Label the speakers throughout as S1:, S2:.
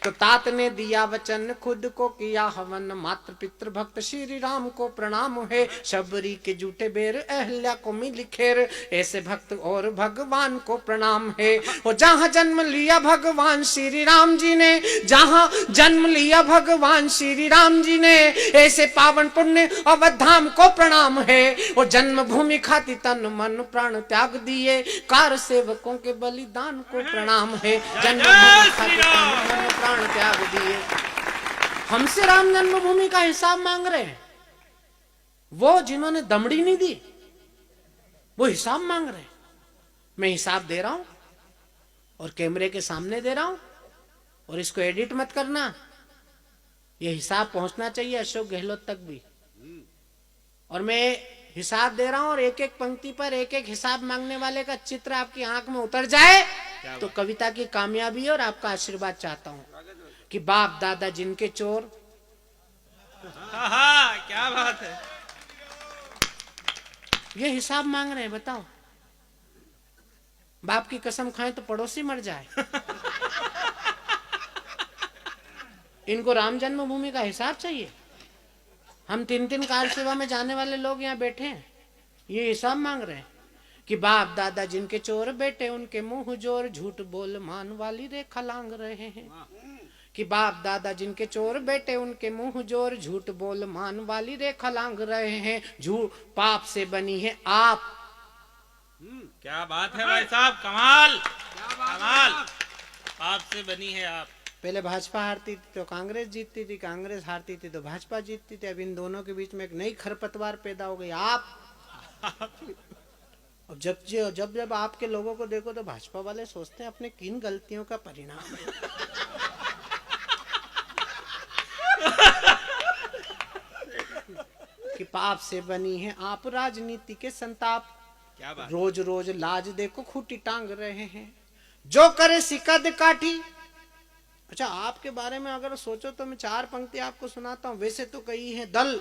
S1: तो तात ने दिया वचन खुद को किया हवन, मात्र पितृ भक्त श्री राम को प्रणाम है। शबरी के जूठे बेर अहल्या को मिल खेर, ऐसे भक्त और भगवान को प्रणाम है। और जहाँ जन्म लिया भगवान श्री राम जी ने, जहाँ जन्म लिया भगवान श्री राम जी ने, ऐसे पावन पुण्य अवधाम को प्रणाम है। और जन्मभूमि खातिर तन मन प्राण त्याग दिए, कार सेवकों के बलिदान को प्रणाम है। जन्मभूमि खातिर तन मन प्राण त्याग दिए। हमसे राम जन्मभूमि का हिसाब मांग रहे हैं, वो जिन्होंने दमड़ी नहीं दी वो हिसाब मांग रहे हैं। मैं हिसाब दे रहा हूं और कैमरे के सामने दे रहा हूं, और इसको एडिट मत करना। ये हिसाब पहुंचना चाहिए अशोक गहलोत तक भी। और मैं हिसाब दे रहा हूं और एक एक पंक्ति पर एक एक हिसाब मांगने वाले का चित्र आपकी आंख में उतर जाए तो कविता की कामयाबी और आपका आशीर्वाद चाहता हूं कि बाप दादा जिनके चोर।
S2: क्या बात है।
S1: ये हिसाब मांग रहे हैं, बताओ। बाप की कसम खाएं तो पड़ोसी मर जाए। इनको राम जन्मभूमि का हिसाब चाहिए। हम 3-3 कार सेवा में जाने वाले लोग यहाँ बैठे हैं, ये हिसाब मांग रहे हैं कि बाप दादा जिनके चोर, बेटे उनके मुंह जोर, झूठ बोल मान वाली रेखा लांग रहे हैं। कि बाप दादा जिनके चोर, बेटे उनके मुंह जोर, झूठ बोल मान वाली रेखा लांग रहे हैं। झूठ पाप से बनी है आप।
S2: क्या बात है भाई साहब, कमाल कमाल। पाप से बनी है आप।
S1: पहले भाजपा हारती थी तो कांग्रेस जीतती थी, कांग्रेस हारती थी तो भाजपा जीतती थी। अब इन दोनों के बीच में एक नई खरपतवार पैदा हो गई, आप। अब जब आपके लोगों को देखो तो भाजपा वाले सोचते हैं अपने किन गलतियों का परिणाम है। कि पाप से बनी है आप राजनीति के संताप।
S2: क्या बात।
S1: रोज रोज लाज देखो खूटी टांग रहे हैं, जो करे सिकद काठी। अच्छा, आपके बारे में अगर सोचो तो मैं 4 पंक्ति आपको सुनाता हूं। वैसे तो कही है दल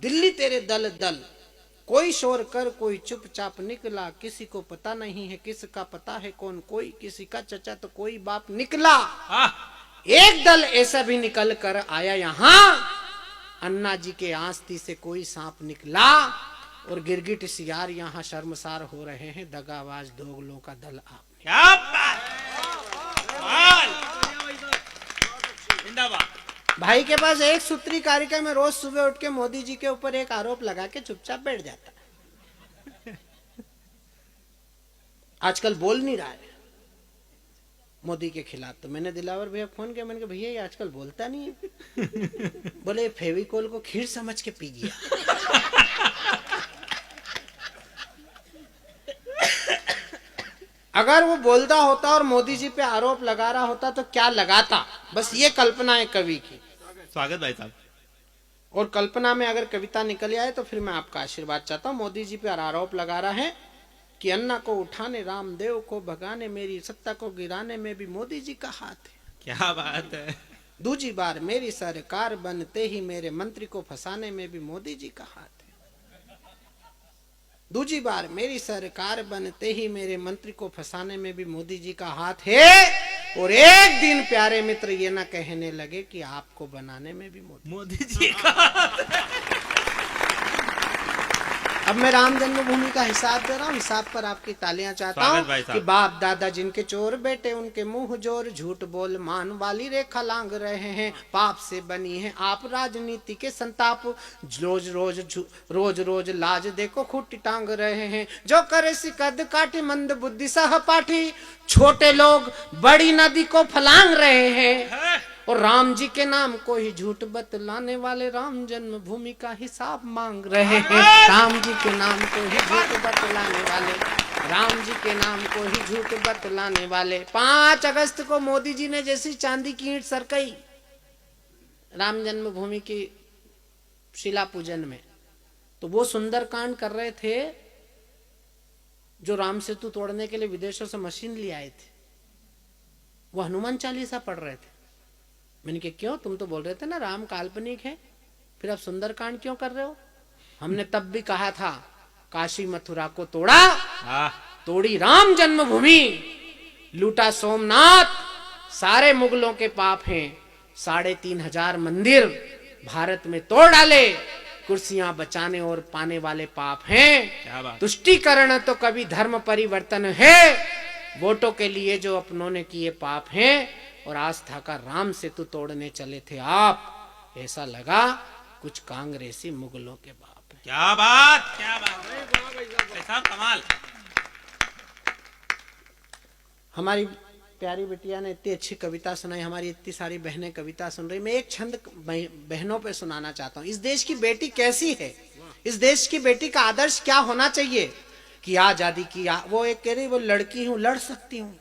S1: दिल्ली तेरे दल दल, कोई शोर कर कोई चुपचाप निकला, किसी को पता नहीं है किसका पता है कौन, कोई किसी का चचा तो कोई बाप निकला। एक दल ऐसा भी निकल कर आया यहाँ, अन्ना जी के आस्ती से कोई सांप निकला। और गिरगिट सियार यहाँ शर्मसार हो रहे हैं, दगाबाज दोगलों का दल आप।
S2: क्या बात।
S1: भाई के पास एक सूत्री कारिका में रोज सुबह उठ के मोदी जी के ऊपर एक आरोप लगा के चुपचाप बैठ जाता। आजकल बोल नहीं रहा है मोदी के खिलाफ। तो मैंने दिलावर भैया फोन किया, मैंने कहा भैया ये आजकल बोलता नहीं है। बोले फेविकोल को खीर समझ के पी गया। अगर वो बोलता होता और मोदी जी पे आरोप लगा रहा होता तो क्या लगाता, बस ये कल्पना है कवि की।
S2: स्वागत भाई साहब।
S1: और कल्पना में अगर कविता निकल आए तो फिर मैं आपका आशीर्वाद चाहता हूँ। मोदी जी पे आरोप लगा रहा है कि अन्ना को उठाने, रामदेव को भगाने, मेरी सत्ता को गिराने में भी मोदी जी का हाथ है।
S2: क्या बात है।
S1: दूसरी बार मेरी सरकार बनते ही मेरे मंत्री को फंसाने में भी मोदी जी का हाथ है। दूसरी बार मेरी सरकार बनते ही मेरे मंत्री को फंसाने में भी मोदी जी का हाथ है। और एक दिन प्यारे मित्र ये ना कहने लगे कि आपको बनाने में भी
S2: मोदी जी का हाथ है।
S1: अब मैं राम जन्मभूमि का हिसाब दे रहा हूँ, हिसाब पर आपकी तालियां चाहता हूँ कि बाप दादा जिनके चोर, बेटे उनके मुंह जोर, झूठ बोल मान वाली रेखा लांग रहे हैं। पाप से बनी है आप राजनीति के संताप, रोज रोज लाज देखो खूटी टांग रहे हैं। जो करे सिकद काठी, मंद बुद्धि सहपाठी, छोटे लोग बड़ी नदी को फलांग रहे हैं। और राम जी के नाम को ही झूठ बतलाने वाले राम जन्मभूमि का हिसाब मांग रहे हैं। राम जी के नाम को ही झूठ बतलाने वाले, राम जी के नाम को ही झूठ बतलाने वाले। 5 अगस्त को मोदी जी ने जैसी चांदी की ईंट सरकाई राम जन्मभूमि की शिला पूजन में, तो वो सुंदरकांड कर रहे थे जो राम सेतु तोड़ने के लिए विदेशों से मशीन ले आए थे। वो हनुमान चालीसा पढ़ रहे थे। मैंने कहा क्यों, तुम तो बोल रहे थे ना राम काल्पनिक है, फिर आप सुंदरकांड क्यों कर रहे हो? हमने तब भी कहा था काशी मथुरा को तोड़ा, तोड़ी राम जन्मभूमि, लूटा सोमनाथ, सारे मुगलों के पाप हैं। 3,500 मंदिर भारत में तोड़ डाले, कुर्सियां बचाने और पाने वाले पाप हैं।
S2: क्या बात।
S1: तुष्टीकरण तो कभी धर्म परिवर्तन है, वोटों के लिए जो अपनों ने किए पाप हैं। और आस्था का राम सेतु तोड़ने चले थे आप, ऐसा लगा कुछ कांग्रेसी मुगलों के बाप हैं।
S2: क्या बात, क्या बात भाई साहब, कमाल।
S1: हमारी प्यारी बिटिया ने इतनी अच्छी कविता सुनाई, हमारी इतनी सारी बहनें कविता सुन रही। मैं एक छंद बहनों पे सुनाना चाहता हूँ। इस देश की बेटी कैसी है, इस देश की बेटी का आदर्श क्या होना चाहिए कि आजादी की वो एक कह रही वो लड़की हूं, लड़ सकती हूं।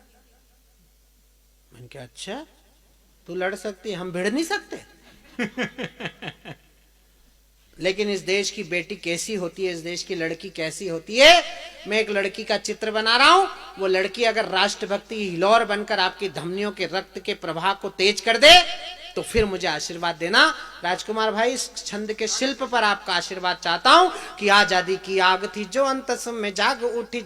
S1: मैंने कहा अच्छा तू लड़ सकती है, हम भिड़ नहीं सकते। लेकिन इस देश की बेटी कैसी होती है, इस देश की लड़की कैसी होती है। मैं एक लड़की का चित्र बना रहा हूं। वो लड़की अगर राष्ट्रभक्ति हिलोर बनकर आपकी धमनियों के रक्त के प्रवाह को तेज कर दे तो फिर मुझे आशीर्वाद देना। राजकुमार भाई, इस छंद के शिल्प पर आपका आशीर्वाद चाहता हूं कि आजादी की आग थी जो अंतस में जाग उठी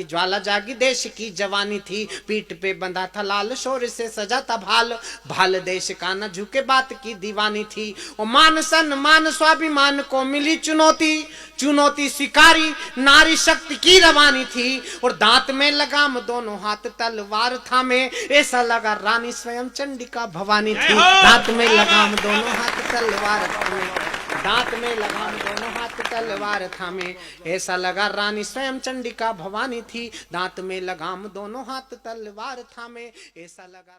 S1: ज्वाला जागी, देश की जवानी थी, पीठ पे बंधा था लाल, शोर से सजा था भाल, भाल देश का न झुके बात की दीवानी थी। और मान सम्मान स्वाभिमान को मिली चुनौती, चुनौती स्वीकारी नारी शक्ति की रवानी थी। और दांत में लगाम दोनों हाथ तलवार थामे, ऐसा लगा रानी स्वयं चंडिका भवानी थी। दांत में लगाम दोनों हाथ तलवार थामे, दांत में लगाम दोनों हाथ तलवार थामे, ऐसा लगा रानी स्वयं चंडिका भवानी थी। दांत में लगाम दोनों हाथ तलवार थामे, ऐसा लगा